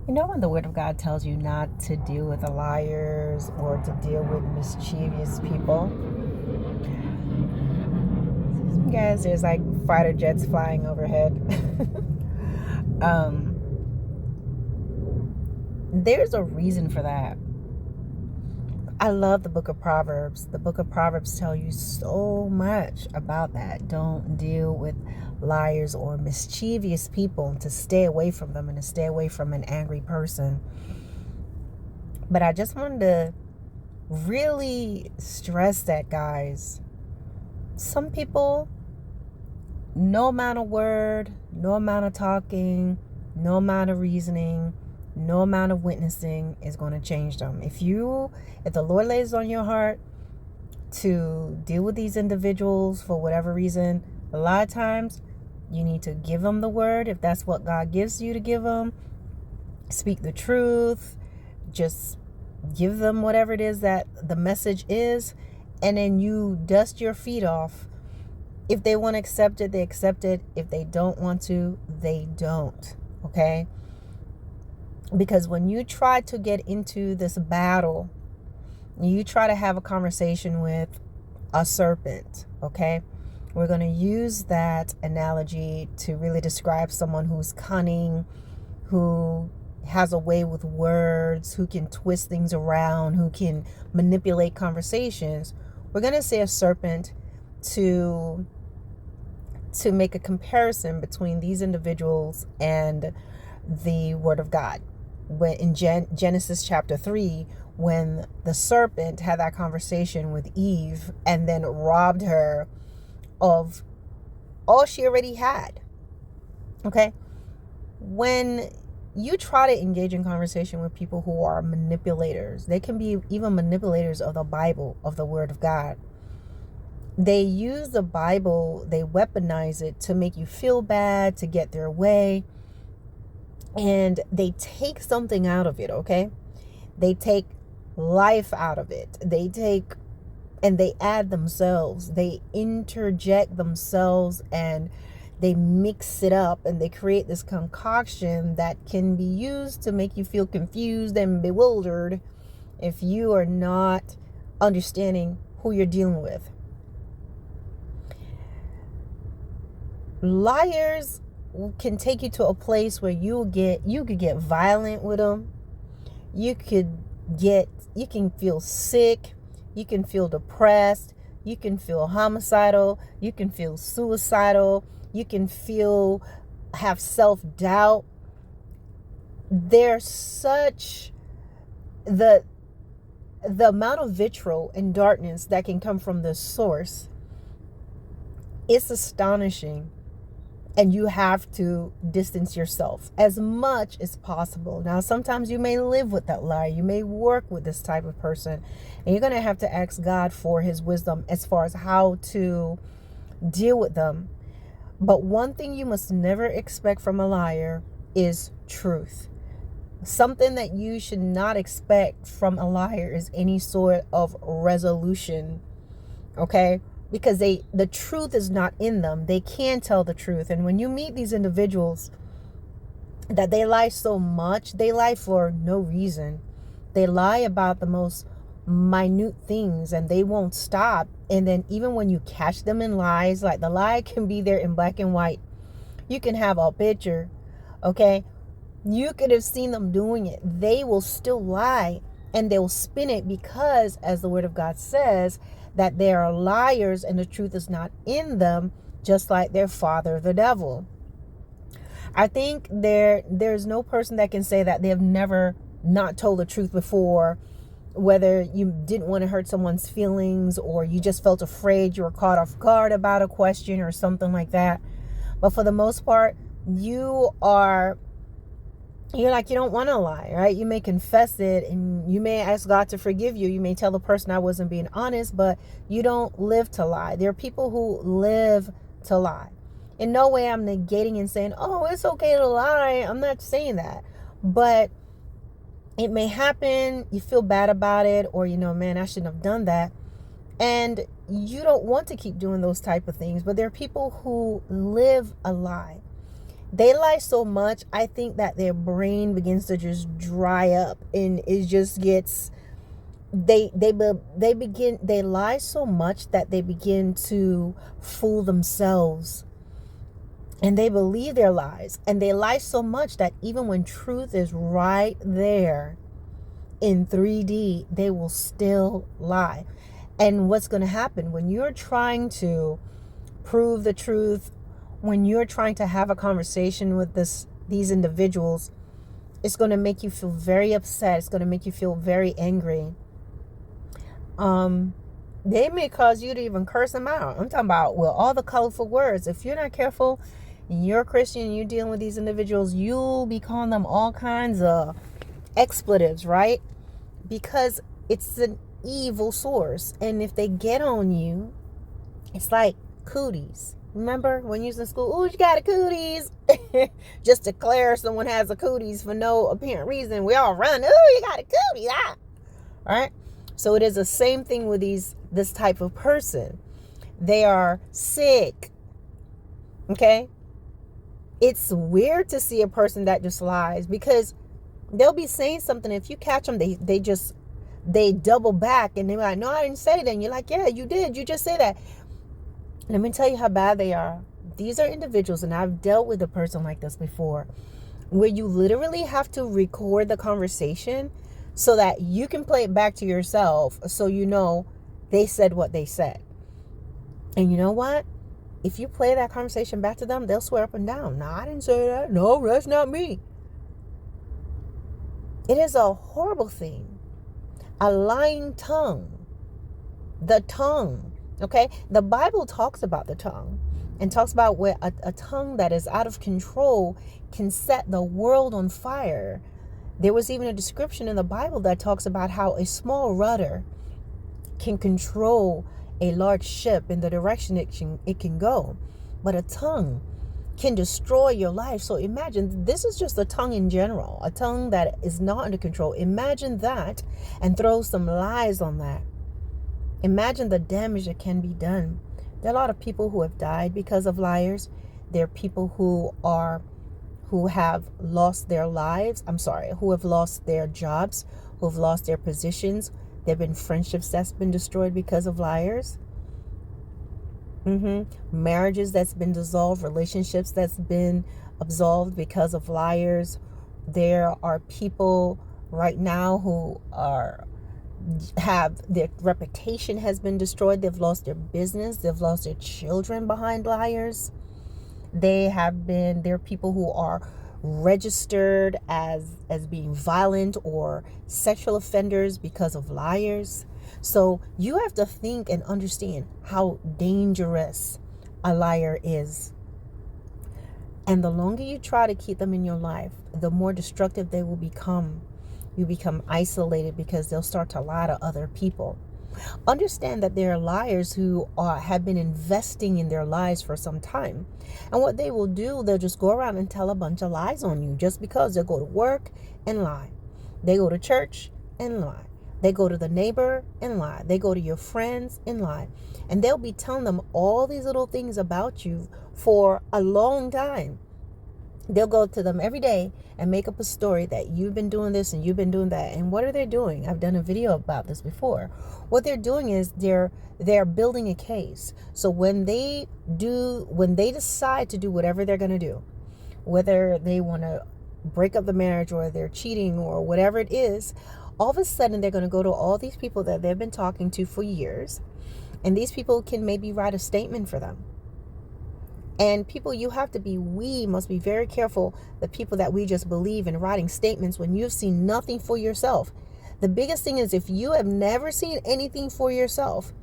You know when the Word of God tells you not to deal with the liars or to deal with mischievous people? Guys, there's like fighter jets flying overhead. um, there's a reason for that. I love the book of Proverbs. The book of Proverbs tell you so much about that. Don't deal with liars or mischievous people, to stay away from them and to stay away from an angry person. But I just wanted to really stress that, guys. Some people, no amount of word, no amount of talking, no amount of reasoning, no amount of witnessing is going to change them. If the Lord lays on your heart to deal with these individuals for whatever reason, a lot of times you need to give them the word. If that's what God gives you to give them, speak the truth, just give them whatever it is that the message is, and then you dust your feet off. If they want to accept it, they accept it. If they don't want to, they don't. Okay? Because when you try to get into this battle, you try to have a conversation with a serpent, okay? We're going to use that analogy to really describe someone who's cunning, who has a way with words, who can twist things around, who can manipulate conversations. We're going to say a serpent to make a comparison between these individuals and the Word of God. When in Genesis chapter 3, when the serpent had that conversation with Eve and then robbed her of all she already had. Okay? When you try to engage in conversation with people who are manipulators, they can be even manipulators of the Bible, of the Word of God. They use the Bible, they weaponize it to make you feel bad, to get their way. And they take something out of it, okay? They take life out of it. They add themselves. They interject themselves and they mix it up and they create this concoction that can be used to make you feel confused and bewildered if you are not understanding who you're dealing with. Liars can take you to a place where you could get violent with them. You can feel sick. You can feel depressed. You can feel homicidal. You can feel suicidal. You can have self-doubt. There's such the amount of vitriol and darkness that can come from this source. It's astonishing. And you have to distance yourself as much as possible. Now, sometimes you may live with that liar. You may work with this type of person. And you're going to have to ask God for his wisdom as far as how to deal with them. But one thing you must never expect from a liar is truth. Something that you should not expect from a liar is any sort of resolution. Okay? Because the truth is not in them. They can tell the truth. And when you meet these individuals that they lie so much, they lie for no reason. They lie about the most minute things and they won't stop. And then even when you catch them in lies, like the lie can be there in black and white. You can have a picture, okay? You could have seen them doing it. They will still lie and they'll spin it because, as the Word of God says, that they are liars and the truth is not in them, just like their father, the devil. I think there's no person that can say that they have never not told the truth before, whether you didn't want to hurt someone's feelings or you just felt afraid, you were caught off guard about a question or something like that. But for the most part, you're like, you don't want to lie, right? You may confess it and you may ask God to forgive you. You may tell the person I wasn't being honest, but you don't live to lie. There are people who live to lie. In no way I'm negating and saying, oh, it's okay to lie. I'm not saying that. But it may happen. You feel bad about it, or, man, I shouldn't have done that. And you don't want to keep doing those type of things. But there are people who live a lie. They lie so much, I think that their brain begins to just dry up, and it just gets, they lie so much that they begin to fool themselves, and they believe their lies, and they lie so much that even when truth is right there in 3D, they will still lie. And what's going to happen when you're trying to prove the truth, when you're trying to have a conversation with these individuals, it's going to make you feel very upset. It's going to make you feel very angry. They may cause you to even curse them out. I'm talking about with all the colorful words. If you're not careful and you're a Christian and you're dealing with these individuals, you'll be calling them all kinds of expletives, right? Because it's an evil source. And if they get on you, it's like cooties. Remember when you was in school? Oh, you got a cooties. Just declare someone has a cooties for no apparent reason. We all run. Oh, you got a cooties. Ah. All right. So it is the same thing with this type of person. They are sick. Okay. It's weird to see a person that just lies, because they'll be saying something. If you catch them, they double back, and they're like, no, I didn't say that. And you're like, yeah, you did. You just say that. Let me tell you how bad they are. These are individuals, and I've dealt with a person like this before, where you literally have to record the conversation so that you can play it back to yourself, so you know they said what they said. And you know what? If you play that conversation back to them, they'll swear up and down, no, I didn't say that. No, that's not me. It is a horrible thing. A lying tongue. The tongue. Okay, the Bible talks about the tongue, and talks about where a tongue that is out of control can set the world on fire. There was even a description in the Bible that talks about how a small rudder can control a large ship in the direction it can go. But a tongue can destroy your life. So imagine, this is just a tongue in general, a tongue that is not under control. Imagine that, and throw some lies on that. Imagine the damage that can be done. There are a lot of people who have died because of liars. There are people who have lost their lives. Who have lost their jobs, who have lost their positions. There have been friendships that's been destroyed because of liars. Marriages that's been dissolved, relationships that's been absolved because of liars. There are people right now who have their reputation has been destroyed. They've lost their business. They've lost their children behind liars. There are people who are registered as being violent or sexual offenders because of liars. So you have to think and understand how dangerous a liar is. And the longer you try to keep them in your life, the more destructive they will become. You become isolated because they'll start to lie to other people. Understand that there are liars who have been investing in their lives for some time. And what they will do, they'll just go around and tell a bunch of lies on you, just because they'll go to work and lie. They go to church and lie. They go to the neighbor and lie. They go to your friends and lie. And they'll be telling them all these little things about you for a long time. They'll go to them every day and make up a story that you've been doing this and you've been doing that. And what are they doing? I've done a video about this before. What they're doing is they're building a case. So when they decide to do whatever they're going to do, whether they want to break up the marriage or they're cheating or whatever it is, all of a sudden they're going to go to all these people that they've been talking to for years. And these people can maybe write a statement for them. And people, we must be very careful, the people that we just believe in writing statements when you've seen nothing for yourself. The biggest thing is, if you have never seen anything for yourself,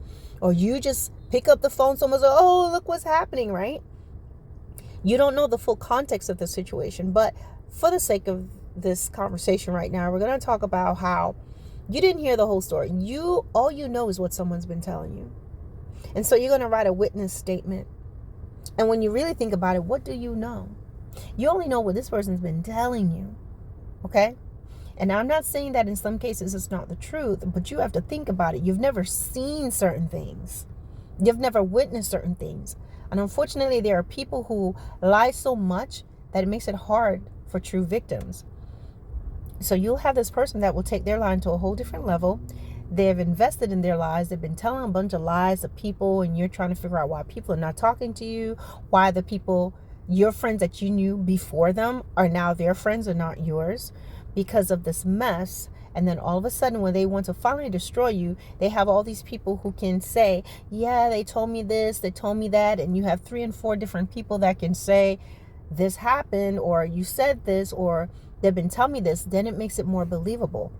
or you just pick up the phone, someone's like, oh, look what's happening, right? You don't know the full context of the situation. But for the sake of this conversation right now, we're going to talk about how you didn't hear the whole story. All you know is what someone's been telling you. And so you're going to write a witness statement. And when you really think about it, what do you know? You only know what this person's been telling you. Okay? And I'm not saying that in some cases it's not the truth, but you have to think about it. You've never seen certain things. You've never witnessed certain things. And unfortunately, there are people who lie so much that it makes it hard for true victims. So you'll have this person that will take their line to a whole different level. They've invested in their lies. They've been telling a bunch of lies to people, and you're trying to figure out why people are not talking to you, why the people, your friends that you knew before them, are now their friends and not yours because of this mess. And then all of a sudden, when they want to finally destroy you, they have all these people who can say, yeah, they told me this, they told me that. And you have 3 and 4 different people that can say this happened, or you said this, or they've been telling me this. Then it makes it more believable.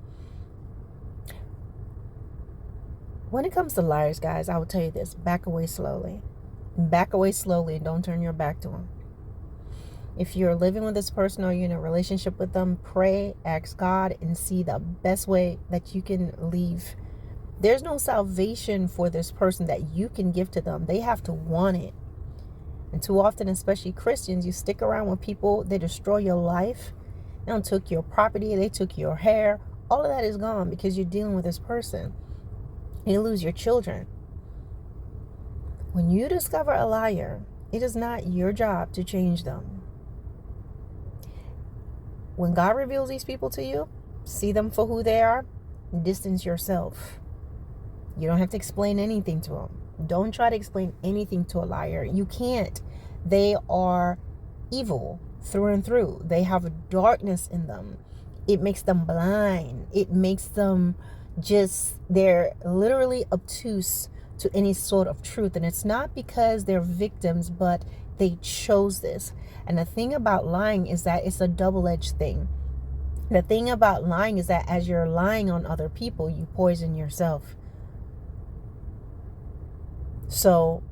When it comes to liars, guys, I will tell you this: back away slowly. Back away slowly and don't turn your back to them. If you're living with this person or you're in a relationship with them, pray, ask God, and see the best way that you can leave. There's no salvation for this person that you can give to them. They have to want it. And too often, especially Christians, you stick around with people, they destroy your life. They took your property, they took your hair. All of that is gone because you're dealing with this person. You lose your children. When you discover a liar, it is not your job to change them. When God reveals these people to you, see them for who they are, distance yourself. You don't have to explain anything to them. Don't try to explain anything to a liar. You can't. They are evil through and through. They have a darkness in them. It makes them blind. It makes them they're literally obtuse to any sort of truth. And it's not because they're victims, but they chose this. And the thing about lying is that it's a double-edged thing. The thing about lying is that as you're lying on other people, you poison yourself. So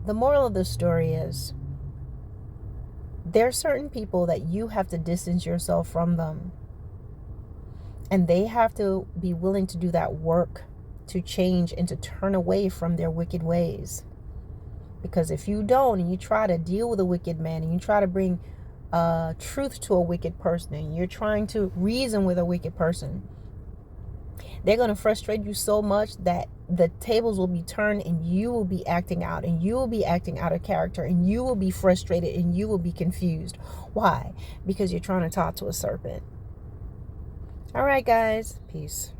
the moral of the story is, there are certain people that you have to distance yourself from them. And they have to be willing to do that work to change and to turn away from their wicked ways. Because if you don't, and you try to deal with a wicked man, and you try to bring truth to a wicked person, and you're trying to reason with a wicked person, they're going to frustrate you so much that the tables will be turned, and you will be acting out, and you will be acting out of character, and you will be frustrated, and you will be confused. Why? Because you're trying to talk to a serpent. All right, guys. Peace.